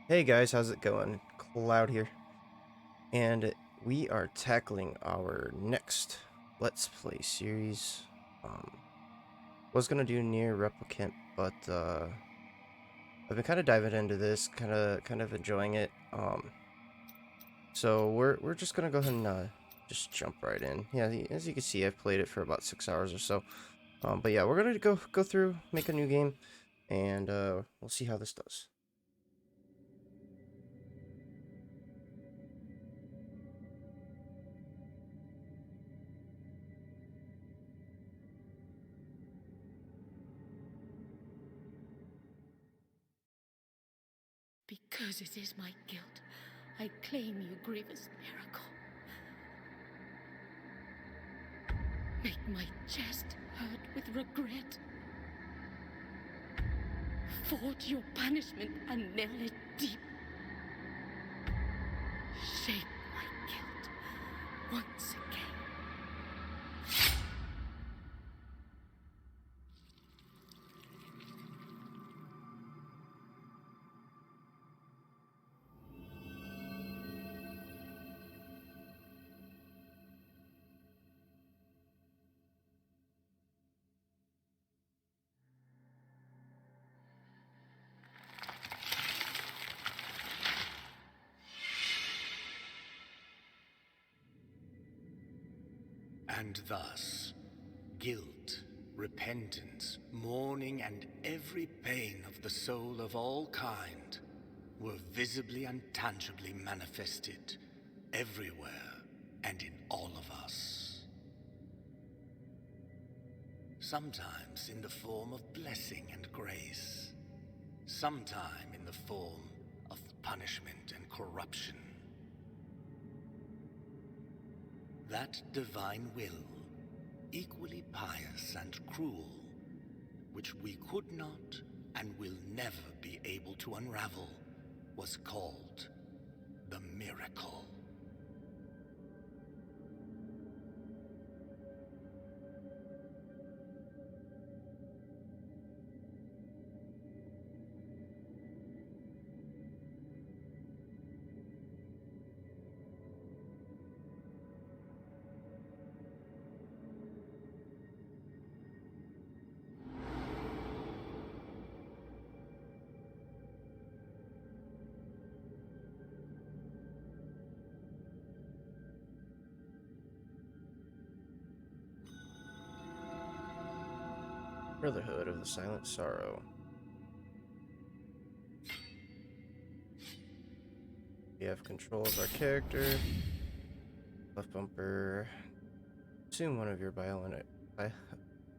Hey guys, how's it going? Cloud here, and we are tackling our next Let's Play series. Was gonna do near replicant, but I've been kind of diving into this, kind of enjoying it. So we're just gonna go ahead and just jump right in. Yeah, as you can see, I've played it for about 6 hours or so. But yeah, we're gonna go through, make a new game, and we'll see how this does. Because it is my guilt, I claim you, grievous miracle. Make my chest hurt with regret. Forge your punishment and nail it deep. Shape my guilt once again. And thus, guilt, repentance, mourning, and every pain of the soul of all kind were visibly and tangibly manifested everywhere and in all of us. Sometimes in the form of blessing and grace, sometime in the form of punishment and corruption. That divine will, equally pious and cruel, which we could not and will never be able to unravel, was called the miracle. Brotherhood of the Silent Sorrow. We have control of our character. Left bumper. Consume one of your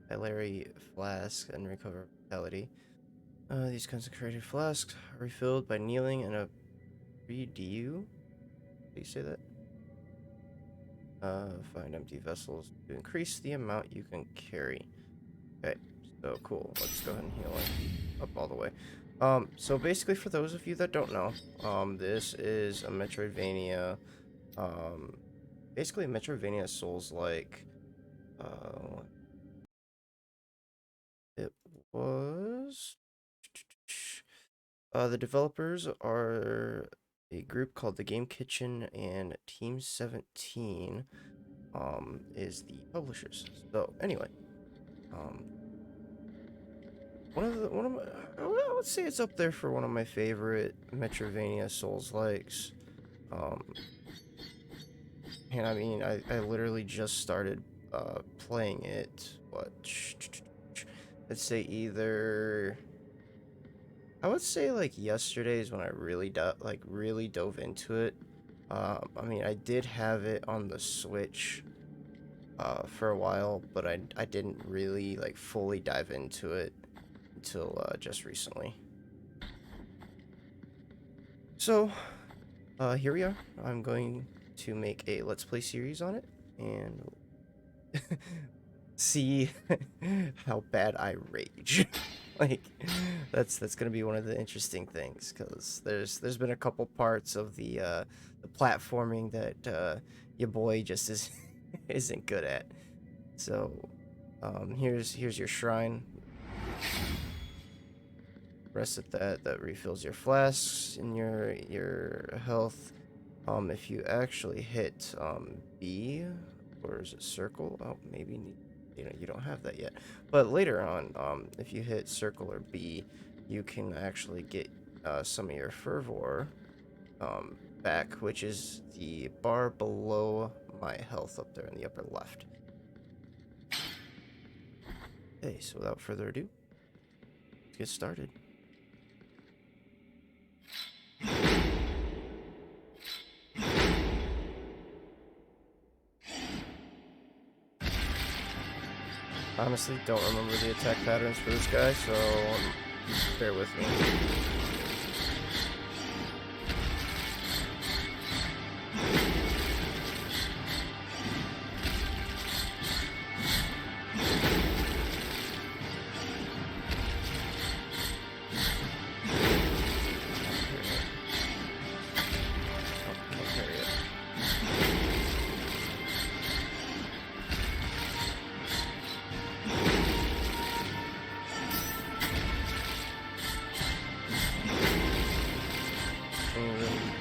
Bilary flasks and recover vitality. These consecrated flasks are refilled by kneeling in a redew. Do you say that? Find empty vessels to increase the amount you can carry. Okay, so cool. Let's go ahead and heal it up all the way. So basically, for those of you that don't know, this is a Metroidvania. Basically a Metroidvania Souls-like. Uh, it was. The developers are a group called the Game Kitchen, and Team 17 is the publishers. So anyway, um one of my, I would say it's up there for one of my favorite Metroidvania Souls likes. Um and I mean I literally just started playing it, what, let's say either, I would say like yesterday is when I really dove into it. I mean, I did have it on the Switch for a while, but I didn't really like fully dive into it until just recently. So here we are. I'm going to make a Let's Play series on it and see how bad I rage. Like that's gonna be one of the interesting things, because there's been a couple parts of the platforming that your boy just is isn't good at. So here's your shrine. rest at that. That refills your flasks and your health. If you actually hit B, or is it circle? Oh, maybe you don't have that yet. But later on, if you hit circle or B, you can actually get some of your fervor back, which is the bar below my health up there in the upper left. Okay, so without further ado, let's get started. Honestly, don't remember the attack patterns for this guy, so bear with me.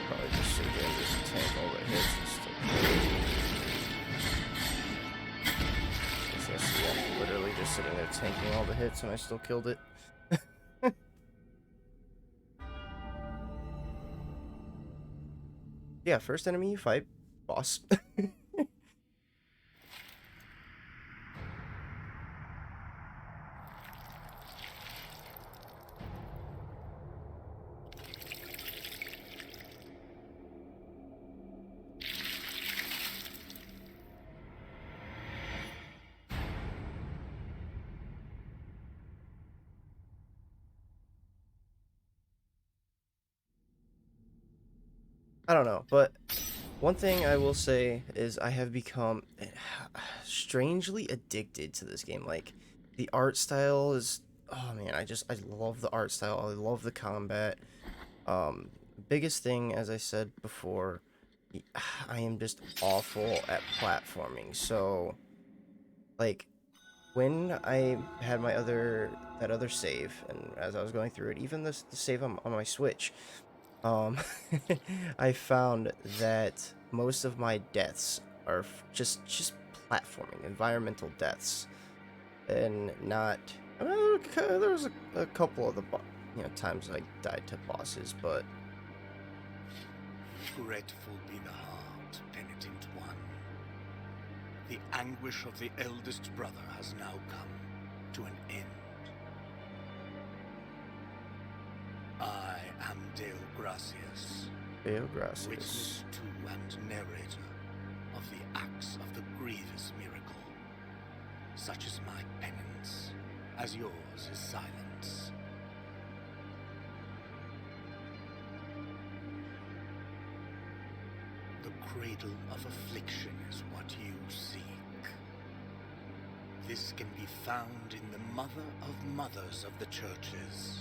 Probably just sit there and just tank all the hits and stuff. I'm literally just sitting there tanking all the hits and I still killed it. Yeah, first enemy you fight, boss. I don't know, but one thing I will say is I have become strangely addicted to this game. Like, the art style is, oh man, I love the art style. I love the combat. Biggest thing, as I said before, I am just awful at platforming. So, like, when I had that other save, and as I was going through it, even the save on my Switch, um, I found that most of my deaths are just platforming, environmental deaths, and not. I mean, there was a couple of the times I died to bosses, but Fretful be the heart, Penitent One. The anguish of the eldest brother has now come to an end. I am Dale Gracias, witness to and narrator of the acts of the grievous miracle. Such is my penance, as yours is silence. The cradle of affliction is what you seek. This can be found in the mother of mothers of the churches.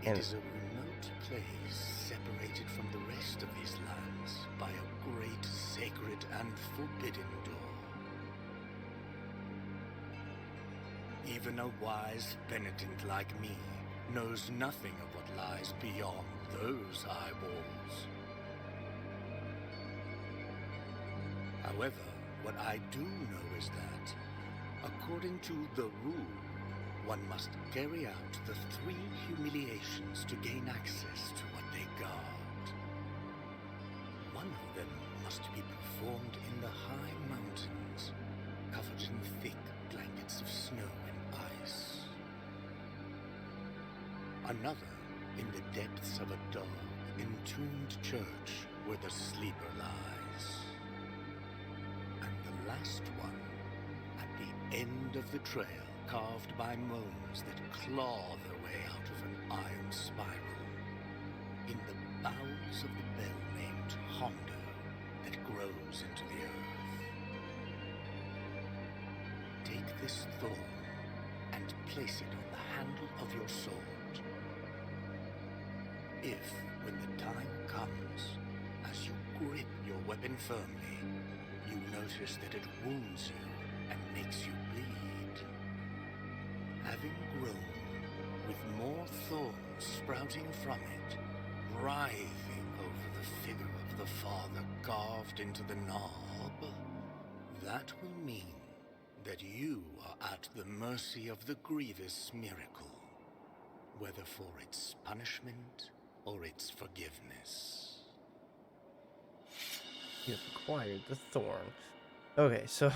It is a remote place separated from the rest of these lands by a great sacred and forbidden door. Even a wise penitent like me knows nothing of what lies beyond those high walls. However, what I do know is that, according to the rule, one must carry out the 3 humiliations to gain access to what they guard. One of them must be performed in the high mountains, covered in thick blankets of snow and ice. Another in the depths of a dark, entombed church where the sleeper lies. And the last one at the end of the trail, carved by moans that claw their way out of an iron spiral, in the bowels of the bell named Hondo that grows into the earth. Take this thorn and place it on the handle of your sword. If, when the time comes, as you grip your weapon firmly, you notice that it wounds you and makes you bleed, more thorns sprouting from it, writhing over the figure of the Father carved into the knob, that will mean that you are at the mercy of the grievous miracle, whether for its punishment or its forgiveness. You have acquired the thorn. Okay, so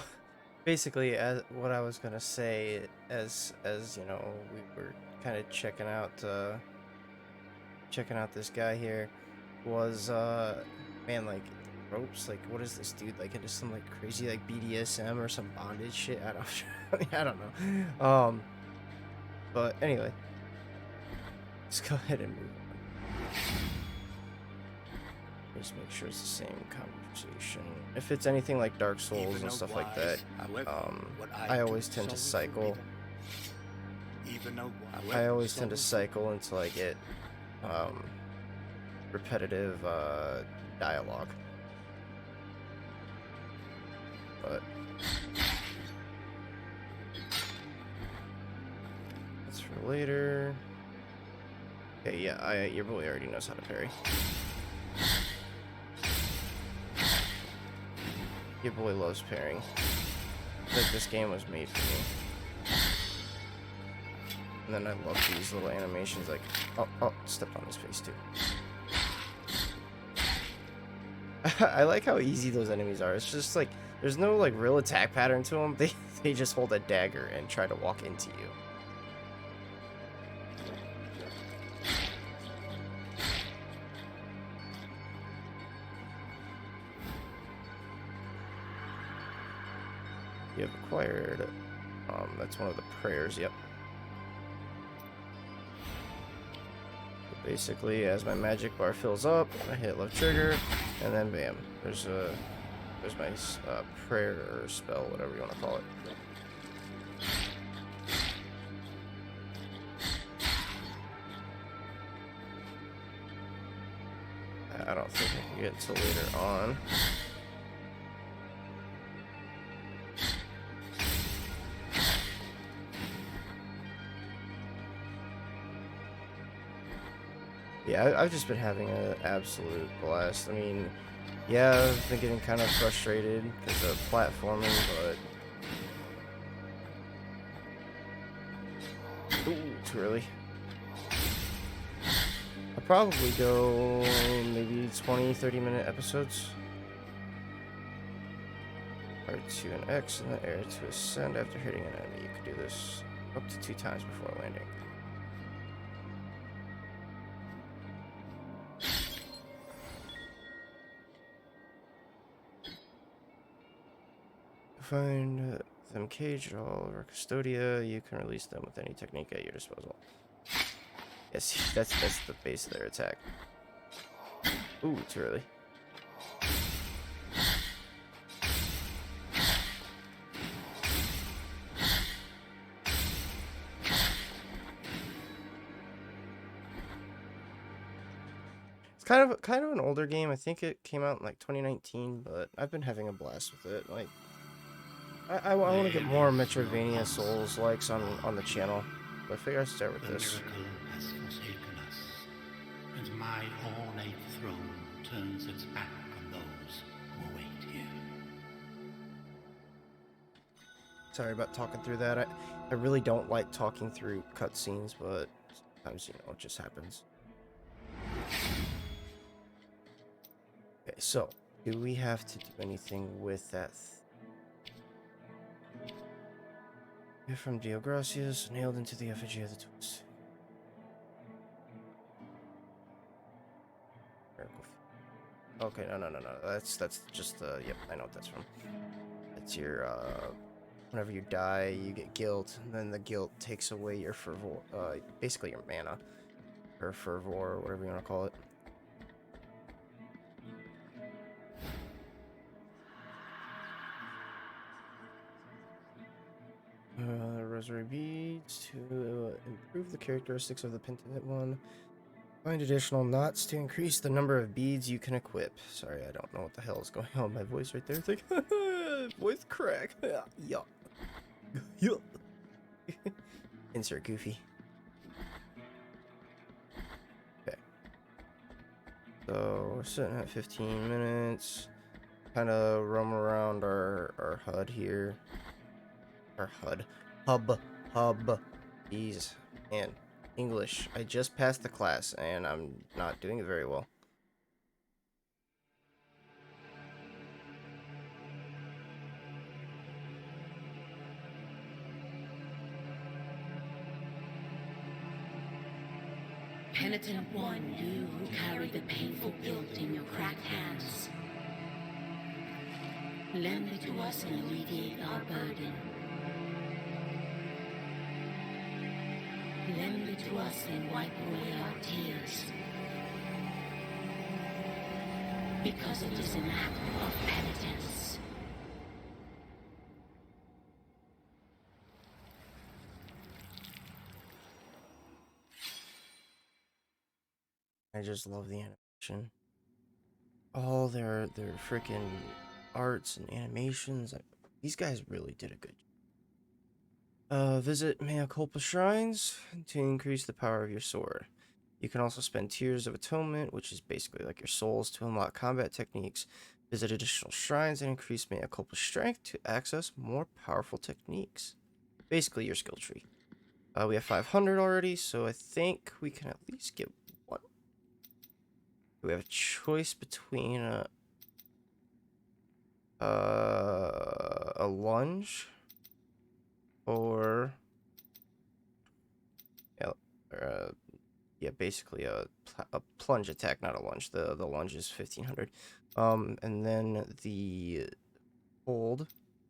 basically, as what I was gonna say, as you know, we were kind of checking out this guy here, was man, like ropes, like what is this dude, like into some like crazy like BDSM or some bondage shit? I don't I don't know. But anyway, let's go ahead and move on. Just make sure it's the same conversation. If it's anything like Dark Souls and stuff like that, I always tend to cycle. I always tend to cycle until I get repetitive dialogue. But that's for later. Okay, yeah, your boy already knows how to parry. Your boy loves parrying. Like this game was made for me. And then I love these little animations, like, oh, stepped on his face too. I like how easy those enemies are. It's just like, there's no like real attack pattern to them. They just hold a dagger and try to walk into you. You have acquired, that's one of the prayers, yep. So basically, as my magic bar fills up, I hit left trigger, and then bam, there's my prayer or spell, whatever you want to call it. I don't think I can get until later on. Yeah, I've just been having an absolute blast. I mean, yeah, I've been getting kind of frustrated because of platforming, but... Ooh, too early. I'll probably go maybe 20-30 minute episodes. R2 and X in the air to ascend after hitting an enemy. You can do this up to 2 times before landing. Find them caged all over Cvstodia. You can release them with any technique at your disposal. Yes, that's the base of their attack. Ooh, too early. It's kind of an older game. I think it came out in like 2019, but I've been having a blast with it. Like, I want to get more Metroidvania Souls likes on the channel, but I figure I'd start with this. The miracle has forsaken us, and my ornate throne turns its back on those who await here. Sorry about talking through that. I really don't like talking through cutscenes, but sometimes, you know, it just happens. Okay, so, do we have to do anything with that? From Dio Gracias, nailed into the effigy of the twist. Okay, no. That's just yep, I know what that's from. It's your whenever you die, you get guilt, and then the guilt takes away your fervor, basically your mana, or fervor, or whatever you want to call it. Rosary beads to improve the characteristics of the Penitent One. Find additional knots to increase the number of beads you can equip. Sorry, I don't know what the hell is going on with my voice right there. It's like, voice crack. Yeah. Insert Goofy. So we're sitting at 15 minutes. Kind of roam around our HUD here. Our HUD. Hub. Jeez. Man. English. I just passed the class and I'm not doing it very well. Penitent One, you who carry the painful guilt in your cracked hands. Lend it to us and alleviate our burden. Lend it to us and wipe away our tears. Because it is an act of penitence. I just love the animation. All their freaking arts and animations. These guys really did a good job. Visit Mea Culpa shrines to increase the power of your sword. You can also spend Tears of Atonement, which is basically like your souls, to unlock combat techniques. Visit additional shrines and increase Mea Culpa's strength to access more powerful techniques. Basically your skill tree. We have 500 already, so I think we can at least get one. We have a choice between a lunge or yeah, basically a plunge attack, not a lunge. The lunge is 1500. And then the hold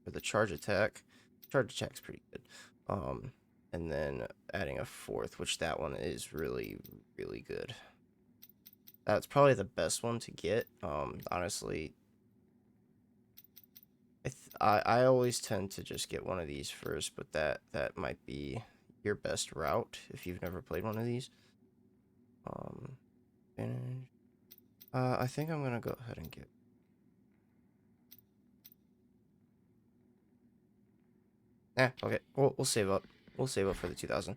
or the charge attack. Charge attack's pretty good. And then adding a fourth, which that one is really good. That's probably the best one to get. Honestly, I always tend to just get one of these first, but that might be your best route if you've never played one of these. I think I'm gonna go ahead and get. Okay. We'll save up. We'll save up for the 2000.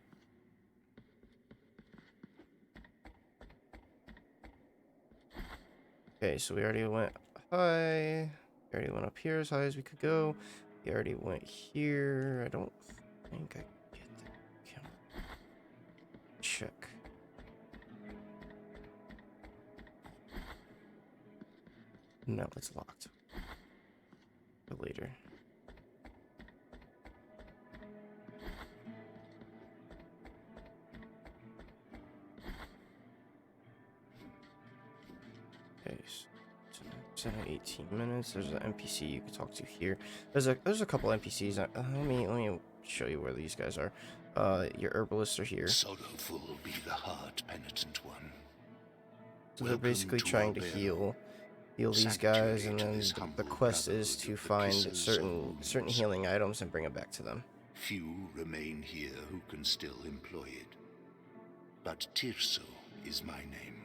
Okay, so we already went high. We already went up here as high as we could go. We already went here. I don't think I can get the camera. Check. No, it's locked. For later. Okay, so it's in 18 minutes. There's an NPC you can talk to here. There's a couple NPCs. Let me show you where these guys are. Your herbalists are here. Sorrowful be the heart, Penitent One. So they're basically trying to heal these guys, and then the quest is to find certain healing items and bring it back to them. Few remain here who can still employ it. But Tirso is my name.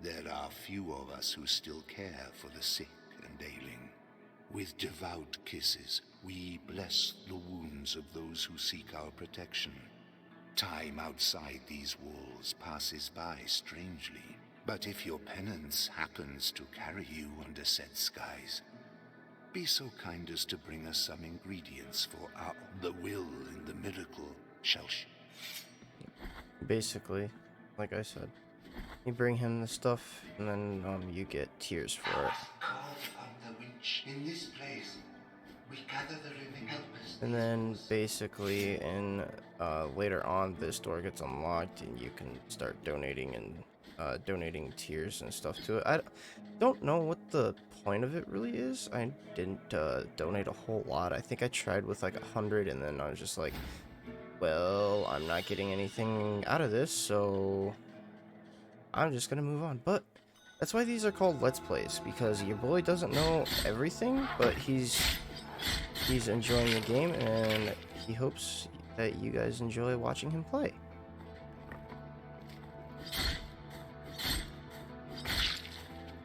There are few of us who still care for the sick and ailing. With devout kisses, we bless the wounds of those who seek our protection. Time outside these walls passes by strangely. But if your penance happens to carry you under set skies, be so kind as to bring us some ingredients for the will in the miracle shall Basically, like I said, you bring him the stuff, and then you get tears for it. In this place, we gather the living helpers. And then basically, later on, this door gets unlocked, and you can start donating donating tears and stuff to it. I don't know what the point of it really is. I didn't donate a whole lot. I think I tried with like 100, and then I was just like, well, I'm not getting anything out of this, so I'm just gonna move on. But that's why these are called Let's Plays, because your boy doesn't know everything, but he's enjoying the game, and he hopes that you guys enjoy watching him play.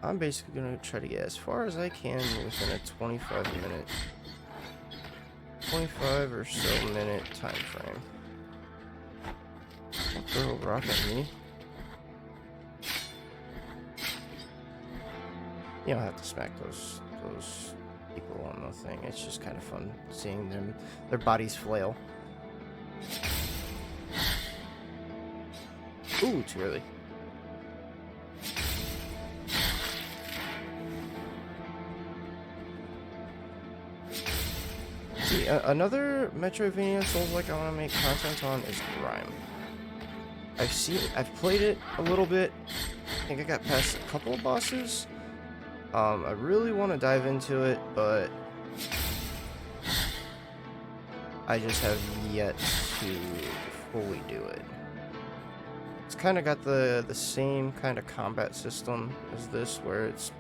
I'm basically gonna try to get as far as I can within a 25 or so minute time frame. Don't throw a rock at me. You don't have to smack those people on the thing. It's just kind of fun seeing their bodies flail. Ooh, too early. See, another Metroidvania Souls-like I want to make content on is Grime. I've played it a little bit. I think I got past a couple of bosses. I really want to dive into it, but I just have yet to fully do it. It's kind of got the same kind of combat system as this, where it's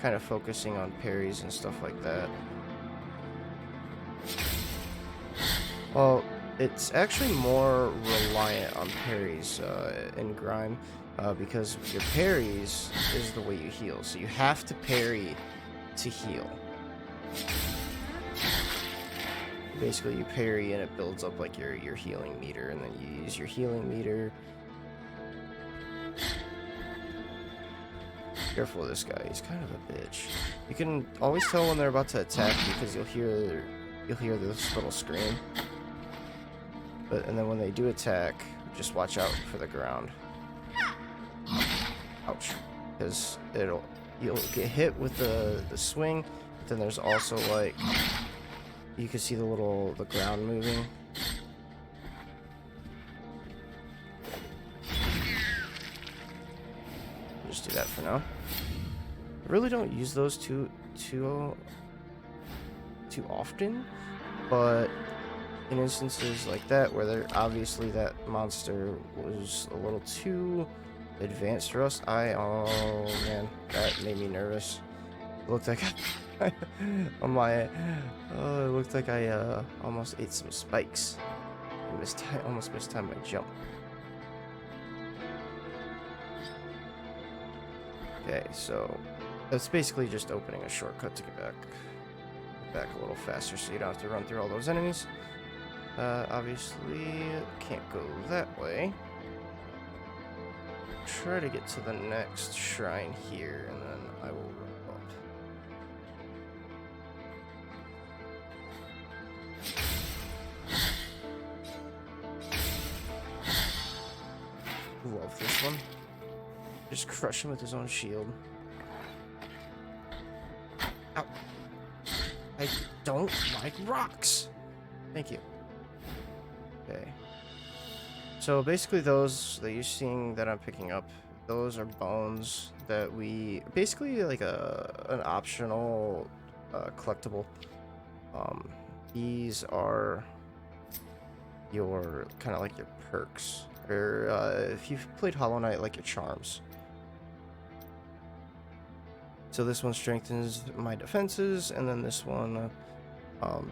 kind of focusing on parries and stuff like that. Well, it's actually more reliant on parries in Grime, because your parries is the way you heal. So you have to parry to heal. Basically, you parry and it builds up like your healing meter, and then you use your healing meter. Careful of this guy, he's kind of a bitch. You can always tell when they're about to attack because you'll hear this little scream. And then when they do attack, just watch out for the ground. Ouch. Because you'll get hit with the swing, but then there's also like, you can see the ground moving. Just do that for now. I really don't use those too often, but in instances like that where obviously that monster was a little too advanced for us, oh man, that made me nervous. It looked like on my it looked like I almost ate some spikes. I almost mistimed my jump. Okay, so that's basically just opening a shortcut to get back a little faster, so you don't have to run through all those enemies. Obviously can't go that way. Try to get to the next shrine here, and then I will wrap up. Love this one. Just crush him with his own shield. Ow. I don't like rocks. Thank you. Okay. So basically those that you're seeing that I'm picking up, those are bones that we... Basically like an optional collectible. These are your... kind of like your perks. Or if you've played Hollow Knight, like your charms. So this one strengthens my defenses, and then this one,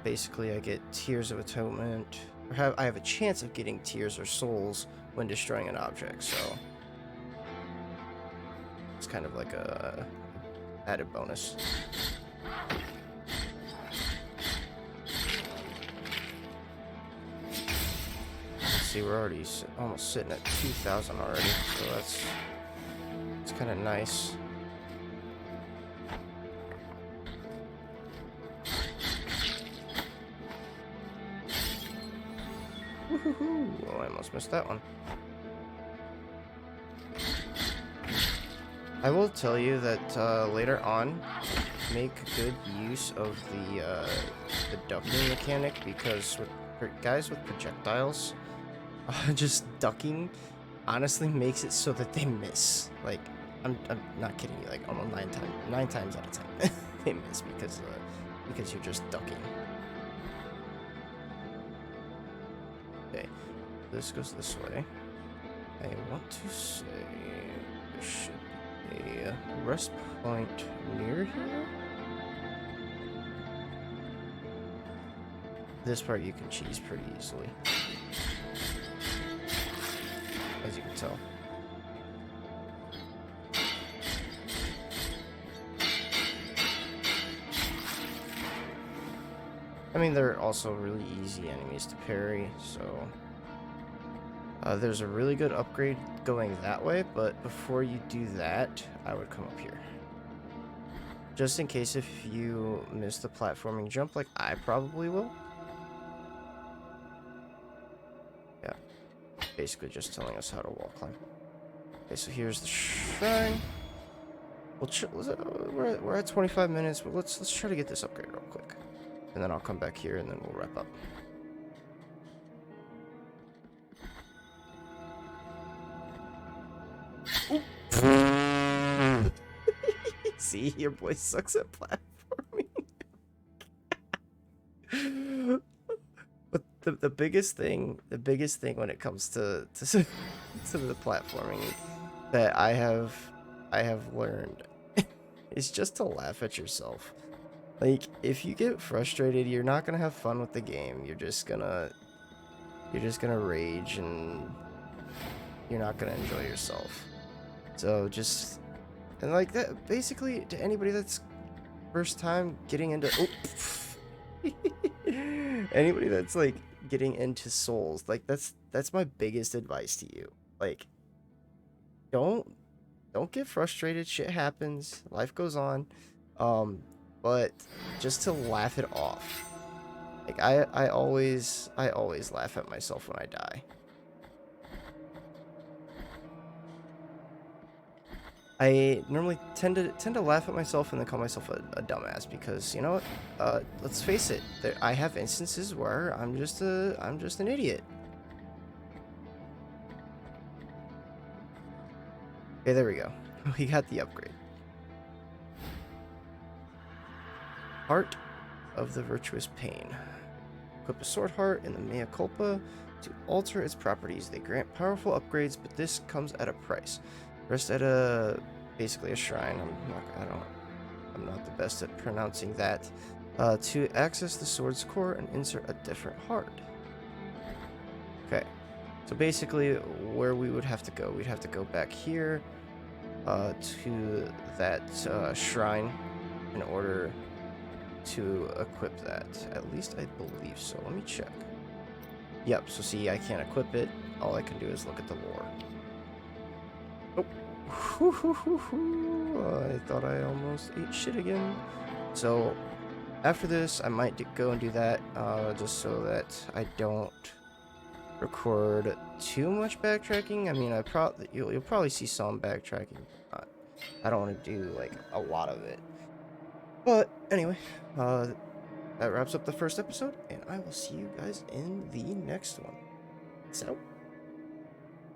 basically I get Tears of Atonement. I have a chance of getting tears or souls when destroying an object, so it's kind of like a added bonus. Let's see, we're already almost sitting at 2,000 already, so it's kind of nice. Oh, I almost missed that one. I will tell you that later on, make good use of the ducking mechanic, because for guys with projectiles, just ducking honestly makes it so that they miss. Like, I'm not kidding you. Like almost 9 times out of 10, they miss because you're just ducking. Okay, this goes this way. I want to say there should be a rest point near here. This part you can cheese pretty easily, as you can tell. I mean, they're also really easy enemies to parry, so there's a really good upgrade going that way, but before you do that, I would come up here. just in case if you miss the platforming jump, like I probably will. Yeah, basically just telling us how to wall climb. Okay, so here's the shrine. We're at 25 minutes, but let's try to get this upgrade real quick, and then I'll come back here and then we'll wrap up. See, your boy sucks at platforming. But the biggest thing when it comes to to the platforming that I have learned is just to laugh at yourself. Like, if you get frustrated, you're not gonna have fun with the game. You're just gonna rage, and you're not gonna enjoy yourself. So just, and like that, basically, to anybody that's first time getting into anybody that's like getting into Souls, like that's my biggest advice to you. Like, don't get frustrated. Shit happens. Life goes on. But just to laugh it off. Like I always laugh at myself when I die. I normally tend to laugh at myself and then call myself a dumbass because, you know what? Let's face it. I have instances where I'm just an idiot. Okay, there we go. We got the upgrade. Heart of the Virtuous Pain. Equip a sword heart in the Mea Culpa to alter its properties. They grant powerful upgrades, but this comes at a price. Rest at basically a shrine. I'm not the best at pronouncing that. To access the sword's core and insert a different heart. Okay, so basically where we would have to go, we'd have to go back here to that shrine in order to equip that. At least I believe so. Let me check. Yep, so see, I can't equip it. All I can do is look at the lore. Oh. I thought I almost ate shit again. So after this, I might go and do that, just so that I don't record too much backtracking. I mean, you'll probably see some backtracking. I don't want to do like a lot of it. But anyway, that wraps up the first episode, and I will see you guys in the next one. Peace out.